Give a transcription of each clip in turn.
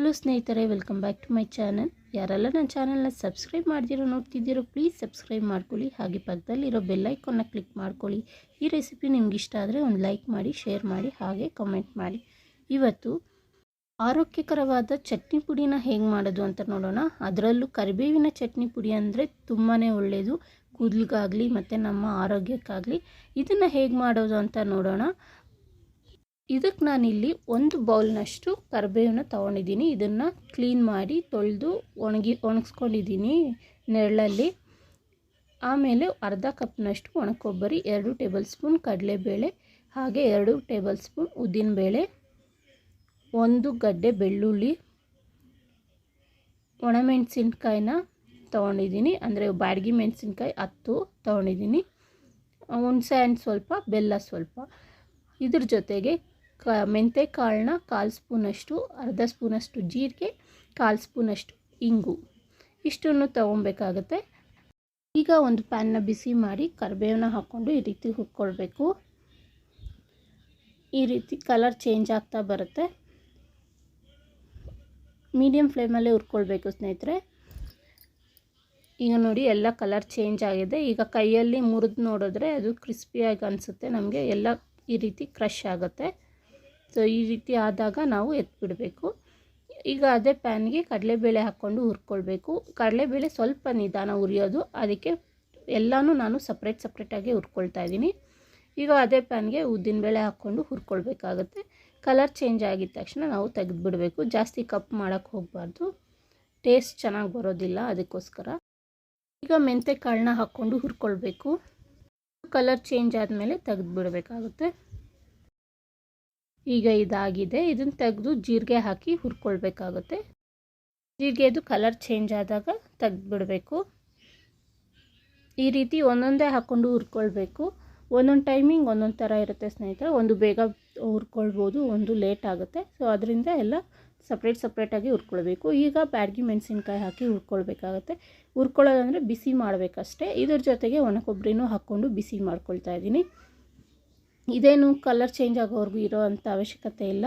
Hello ಸ್ನೇಹಿತರೆ, welcome back to my channel. ಯಾರೆಲ್ಲ ನನ್ನ ಚಾನಲ್ನ ಸಬ್ಸ್ಕ್ರೈಬ್ ಮಾಡ್ದಿರೋ ನೋಡ್ತಿದ್ದೀರೋ ಪ್ಲೀಸ್ ಸಬ್ಸ್ಕ್ರೈಬ್ ಮಾಡ್ಕೊಳ್ಳಿ. ಹಾಗೆ ಪಕ್ಕದಲ್ಲಿರೋ ಬೆಲ್ ಐಕಾನ್ನ ಕ್ಲಿಕ್ ಮಾಡ್ಕೊಳ್ಳಿ. ಈ ರೆಸಿಪಿ ನಿಮ್ಗೆ ಇಷ್ಟ ಆದರೆ ಒಂದು ಲೈಕ್ ಮಾಡಿ, ಶೇರ್ ಮಾಡಿ, ಹಾಗೆ ಕಮೆಂಟ್ ಮಾಡಿ. ಇವತ್ತು ಆರೋಗ್ಯಕರವಾದ ಚಟ್ನಿ ಪುಡಿನ ಹೇಗೆ ಮಾಡೋದು ಅಂತ ನೋಡೋಣ. ಅದರಲ್ಲೂ ಕರಿಬೇವಿನ ಚಟ್ನಿ ಪುಡಿ ಅಂದರೆ ತುಂಬಾ ಒಳ್ಳೆಯದು, ಕೂದಲಿಗಾಗಲಿ ಮತ್ತು ನಮ್ಮ ಆರೋಗ್ಯಕ್ಕಾಗಲಿ. ಇದನ್ನು ಹೇಗೆ ಮಾಡೋದು ಅಂತ ನೋಡೋಣ. ಇದಕ್ಕೆ ನಾನಿಲ್ಲಿ ಒಂದು ಬೌಲ್ನಷ್ಟು ಕರಿಬೇವನ್ನ ತೊಗೊಂಡಿದ್ದೀನಿ. ಇದನ್ನು ಕ್ಲೀನ್ ಮಾಡಿ ತೊಳೆದು ಒಣಗಿಸ್ಕೊಂಡಿದ್ದೀನಿ ನೆರಳಲ್ಲಿ. ಆಮೇಲೆ ಅರ್ಧ ಕಪ್ನಷ್ಟು ಒಣಕೊಬ್ಬರಿ, 2 ಟೇಬಲ್ ಸ್ಪೂನ್ ಕಡಲೆಬೇಳೆ, ಹಾಗೆ 2 ಟೇಬಲ್ ಸ್ಪೂನ್ ಉದ್ದಿನಬೇಳೆ, 1 ಗಡ್ಡೆ ಬೆಳ್ಳುಳ್ಳಿ, ಒಣಮೆಣಸಿನ್ಕಾಯಿನ ತೊಗೊಂಡಿದ್ದೀನಿ, ಅಂದರೆ ಬ್ಯಾಡಗಿ ಮೆಣಸಿನ್ಕಾಯಿ 10 ತೊಗೊಂಡಿದ್ದೀನಿ, ಹುಣಸೆ ಹಣ್ಣು ಸ್ವಲ್ಪ, ಬೆಲ್ಲ ಸ್ವಲ್ಪ. ಇದ್ರ ಜೊತೆಗೆ ಮೆಂತ್ಯ ಕಾಳನ್ನ 1/4 ಸ್ಪೂನಷ್ಟು, ಅರ್ಧ ಸ್ಪೂನಷ್ಟು ಜೀರಿಗೆ, 1/4 ಸ್ಪೂನಷ್ಟು ಇಂಗು, ಇಷ್ಟನ್ನು ತೊಗೊಬೇಕಾಗತ್ತೆ. ಈಗ ಒಂದು ಪ್ಯಾನ್ನ ಬಿಸಿ ಮಾಡಿ ಕರಿಬೇವನ್ನ ಹಾಕ್ಕೊಂಡು ಈ ರೀತಿ ಹುರ್ಕೊಳ್ಬೇಕು. ಈ ರೀತಿ ಕಲರ್ ಚೇಂಜ್ ಆಗ್ತಾ ಬರುತ್ತೆ. ಮೀಡಿಯಮ್ ಫ್ಲೇಮಲ್ಲೇ ಹುರ್ಕೊಳ್ಬೇಕು ಸ್ನೇಹಿತರೆ. ಈಗ ನೋಡಿ ಎಲ್ಲ ಕಲರ್ ಚೇಂಜ್ ಆಗಿದೆ. ಈಗ ಕೈಯಲ್ಲಿ ಮುರಿದು ನೋಡಿದ್ರೆ ಅದು ಕ್ರಿಸ್ಪಿಯಾಗಿ ಅನಿಸುತ್ತೆ ನಮಗೆ, ಎಲ್ಲ ಈ ರೀತಿ ಕ್ರಷ್ ಆಗುತ್ತೆ. ಸೊ ಈ ರೀತಿ ಆದಾಗ ನಾವು ಎತ್ಬಿಡಬೇಕು. ಈಗ ಅದೇ ಪ್ಯಾನ್ಗೆ ಕಡಲೆಬೇಳೆ ಹಾಕ್ಕೊಂಡು ಹುರ್ಕೊಳ್ಬೇಕು. ಕಡಲೆಬೇಳೆ ಸ್ವಲ್ಪ ನಿಧಾನ ಹುರಿಯೋದು, ಅದಕ್ಕೆ ಎಲ್ಲನೂ ನಾನು ಸಪ್ರೇಟಾಗಿ ಹುರ್ಕೊಳ್ತಾ ಇದ್ದೀನಿ. ಈಗ ಅದೇ ಪ್ಯಾನ್ಗೆ ಉದ್ದಿನಬೇಳೆ ಹಾಕ್ಕೊಂಡು ಹುರ್ಕೊಳ್ಬೇಕಾಗುತ್ತೆ. ಕಲರ್ ಚೇಂಜ್ ಆಗಿದ ತಕ್ಷಣ ನಾವು ತೆಗೆದುಬಿಡಬೇಕು. ಜಾಸ್ತಿ ಕಪ್ ಮಾಡೋಕ್ಕೆ ಹೋಗಬಾರ್ದು, ಟೇಸ್ಟ್ ಚೆನ್ನಾಗಿ ಬರೋದಿಲ್ಲ, ಅದಕ್ಕೋಸ್ಕರ. ಈಗ ಮೆಂತ್ಯ ಕಾಳನ್ನ ಹಾಕ್ಕೊಂಡು ಹುರ್ಕೊಳ್ಬೇಕು. ಕಲರ್ ಚೇಂಜ್ ಆದಮೇಲೆ ತೆಗೆದುಬಿಡಬೇಕಾಗುತ್ತೆ. ಈಗ ಇದಾಗಿದೆ. ಇದನ್ನು ತೆಗೆದು ಜೀರಿಗೆ ಹಾಕಿ ಹುರ್ಕೊಳ್ಬೇಕಾಗುತ್ತೆ. ಜೀರಿಗೆದು ಕಲರ್ ಚೇಂಜ್ ಆದಾಗ ತೆಗೆದುಬಿಡಬೇಕು. ಈ ರೀತಿ ಒಂದೊಂದೇ ಹಾಕ್ಕೊಂಡು ಹುರ್ಕೊಳ್ಬೇಕು. ಒಂದೊಂದು ಟೈಮಿಂಗ್ ಒಂದೊಂದು ಥರ ಇರುತ್ತೆ ಸ್ನೇಹಿತರೆ. ಒಂದು ಬೇಗ ಹುರ್ಕೊಳ್ಬೋದು, ಒಂದು ಲೇಟ್ ಆಗುತ್ತೆ. ಸೊ ಅದರಿಂದ ಎಲ್ಲ ಸಪ್ರೇಟಾಗಿ ಹುರ್ಕೊಳ್ಬೇಕು. ಈಗ ಬ್ಯಾಡಗಿ ಮೆಣಸಿನ್ಕಾಯಿ ಹಾಕಿ ಹುರ್ಕೊಳ್ಬೇಕಾಗತ್ತೆ. ಹುರ್ಕೊಳ್ಳೋದಂದರೆ ಬಿಸಿ ಮಾಡಬೇಕಷ್ಟೇ. ಇದ್ರ ಜೊತೆಗೆ ಒಣ ಕೊಬ್ಬರಿನೂ ಹಾಕ್ಕೊಂಡು ಬಿಸಿ ಮಾಡ್ಕೊಳ್ತಾ ಇದ್ದೀನಿ. ಇದೇನು ಕಲರ್ ಚೇಂಜ್ ಆಗೋವರೆಗೂ ಇರೋ ಅಂಥ ಅವಶ್ಯಕತೆ ಇಲ್ಲ.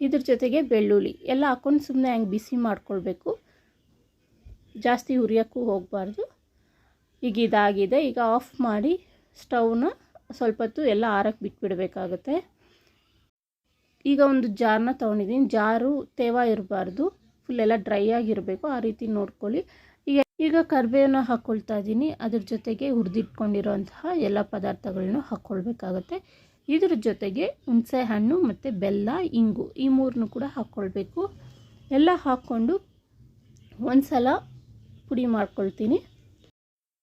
ಇದ್ರ ಜೊತೆಗೆ ಬೆಳ್ಳುಳ್ಳಿ ಎಲ್ಲ ಹಾಕ್ಕೊಂಡು ಸುಮ್ಮನೆ ಹಂಗೆ ಬಿಸಿ ಮಾಡ್ಕೊಳ್ಬೇಕು, ಜಾಸ್ತಿ ಹುರಿಯೋಕ್ಕೂ ಹೋಗಬಾರ್ದು. ಈಗ ಇದಾಗಿದೆ. ಈಗ ಆಫ್ ಮಾಡಿ ಸ್ಟವ್ನ ಸ್ವಲ್ಪ ಹೊತ್ತು ಎಲ್ಲ ಆರಕ್ಕೆ ಬಿಟ್ಬಿಡಬೇಕಾಗುತ್ತೆ. ಈಗ ಒಂದು ಜಾರನ್ನ ತೊಗೊಂಡಿದ್ದೀನಿ. ಜಾರು ತೇವ ಇರಬಾರ್ದು, ಫುಲ್ ಎಲ್ಲ ಡ್ರೈ ಆಗಿರಬೇಕು, ಆ ರೀತಿ ನೋಡ್ಕೊಳ್ಳಿ. ಈಗ ಕರಿಬೇವನ್ನ ಹಾಕ್ಕೊಳ್ತಾ ಇದ್ದೀನಿ. ಅದ್ರ ಜೊತೆಗೆ ಹುರಿದಿಟ್ಕೊಂಡಿರೋಂತಹ ಎಲ್ಲ ಪದಾರ್ಥಗಳನ್ನ ಹಾಕ್ಕೊಳ್ಬೇಕಾಗತ್ತೆ. ಇದ್ರ ಜೊತೆಗೆ ಹುಣಸೆ ಹಣ್ಣು ಮತ್ತು ಬೆಲ್ಲ, ಇಂಗು, ಈ ಮೂರನ್ನು ಕೂಡ ಹಾಕ್ಕೊಳ್ಬೇಕು. ಎಲ್ಲ ಹಾಕ್ಕೊಂಡು ಒಂದು ಸಲ ಪುಡಿ ಮಾಡ್ಕೊಳ್ತೀನಿ.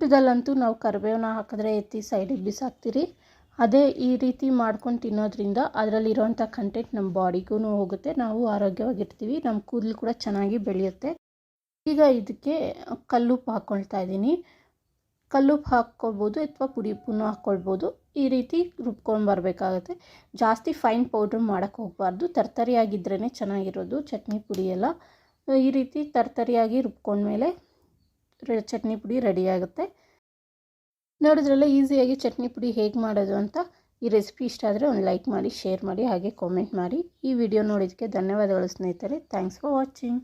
ಊಟದಲ್ಲಂತೂ ನಾವು ಕರಿಬೇವನ್ನ ಹಾಕಿದ್ರೆ ಎತ್ತಿ ಸೈಡಿಗೆ ಬಿಸಾಕ್ತೀರಿ. ಅದೇ ಈ ರೀತಿ ಮಾಡ್ಕೊಂಡು ತಿನ್ನೋದ್ರಿಂದ ಅದರಲ್ಲಿರೋಂಥ ಕಂಟೆಂಟ್ ನಮ್ಮ ಬಾಡಿಗೂ ಹೋಗುತ್ತೆ, ನಾವು ಆರೋಗ್ಯವಾಗಿರ್ತೀವಿ, ನಮ್ಮ ಕೂದಲು ಕೂಡ ಚೆನ್ನಾಗಿ ಬೆಳೆಯುತ್ತೆ. ಈಗ ಇದಕ್ಕೆ ಕಲ್ಲುಪ್ಪು ಹಾಕ್ಕೊಳ್ತಾ ಇದ್ದೀನಿ. ಕಲ್ಲುಪ್ಪು ಹಾಕ್ಕೊಳ್ಬೋದು ಅಥವಾ ಪುಡಿ ಉಪ್ಪನ್ನು ಹಾಕ್ಕೊಳ್ಬೋದು. ಈ ರೀತಿ ರುಬ್ಕೊಂಡು ಬರಬೇಕಾಗುತ್ತೆ. ಜಾಸ್ತಿ ಫೈನ್ ಪೌಡ್ರ್ ಮಾಡೋಕ್ಕೆ ಹೋಗಬಾರ್ದು, ತರ್ತರಿಯಾಗಿದ್ರೇ ಚೆನ್ನಾಗಿರೋದು ಚಟ್ನಿ ಪುಡಿ ಎಲ್ಲ. ಈ ರೀತಿ ತರ್ತರಿಯಾಗಿ ರುಬ್ಕೊಂಡ್ಮೇಲೆ ಚಟ್ನಿ ಪುಡಿ ರೆಡಿಯಾಗುತ್ತೆ. ನೋಡಿದ್ರಲ್ಲ ಈಸಿಯಾಗಿ ಚಟ್ನಿ ಪುಡಿ ಹೇಗೆ ಮಾಡೋದು ಅಂತ. ಈ ರೆಸಿಪಿ ಇಷ್ಟ ಆದರೆ ಒಂದು ಲೈಕ್ ಮಾಡಿ, ಶೇರ್ ಮಾಡಿ, ಹಾಗೆ ಕಾಮೆಂಟ್ ಮಾಡಿ. ಈ ವಿಡಿಯೋ ನೋಡೋದಕ್ಕೆ ಧನ್ಯವಾದಗಳು ಸ್ನೇಹಿತರೆ. Thanks for watching.